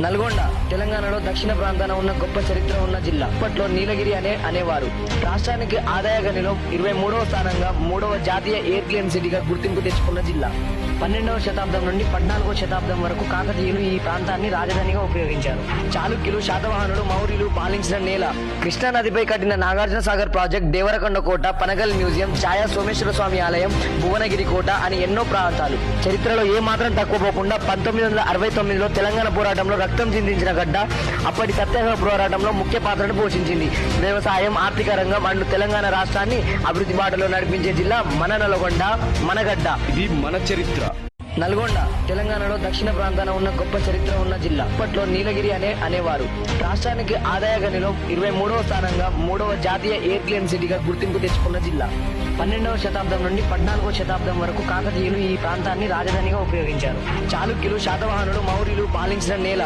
నల్గొండ తెలంగాణలో దక్షిణ ప్రాంతాన ఉన్న గొప్ప చరిత్ర ఉన్న జిల్లా. అప్పట్లో నీలగిరి అనేవారు. రాష్ట్రానికి ఆదాయ గనిలో 23వ స్థానంగా 3వ జాతీయ ఎయిర్ప్లేన్ సిటీగా గుర్తింపు తెచ్చుకున్న జిల్లా. 12వ శతాబ్దం నుండి 14వ శతాబ్దం వరకు కాకతీయులు ఈ ప్రాంతాన్ని రాజధానిగా ఉపయోగించారు. చాళుక్యులు, శాతవాహనులు, మౌర్యులు పాలించిన నేల. కృష్ణా నదిపై కట్టిన నాగార్జున సాగర్ ప్రాజెక్ట్, దేవరకొండ కోట, పనగల్ మ్యూజియం, ఛాయా సోమేశ్వర స్వామి ఆలయం, భువనగిరి కోట అని ఎన్నో ప్రాంతాలు. చరిత్రలో ఏ మాత్రం తక్కువ పోకుండా 1969లో తెలంగాణ పోరాటంలో రక్తం చిందించిన గడ్డ. అప్పటి సత్యాగ్రహ పోరాటంలో ముఖ్య పాత్రను పోషించింది. వ్యవసాయం, ఆర్థిక రంగం అండ్ తెలంగాణ రాష్ట్రాన్ని అభివృద్ధి బాటలో నడిపించే జిల్లా మన నల్గొండ, మన గడ్డ. ఇది మన చరిత్ర. నల్గొండ తెలంగాణలో దక్షిణ ప్రాంతాన ఉన్న గొప్ప చరిత్ర ఉన్న జిల్లా. అప్పట్లో నీలగిరి అనేవారు. రాష్ట్రానికి ఆదాయ గనిలో 23వ స్థానంగా 3వ జాతీయ ఎయిర్ప్లేన్ సిటీగా గుర్తింపు తెచ్చుకున్న జిల్లా. 12వ శతాబ్దం నుండి 14వ శతాబ్దం వరకు కాకతీయులు ఈ ప్రాంతాన్ని రాజధానిగా ఉపయోగించారు. చాళుక్యులు, శాతవాహనులు, మౌర్యులు పాలించిన నేల.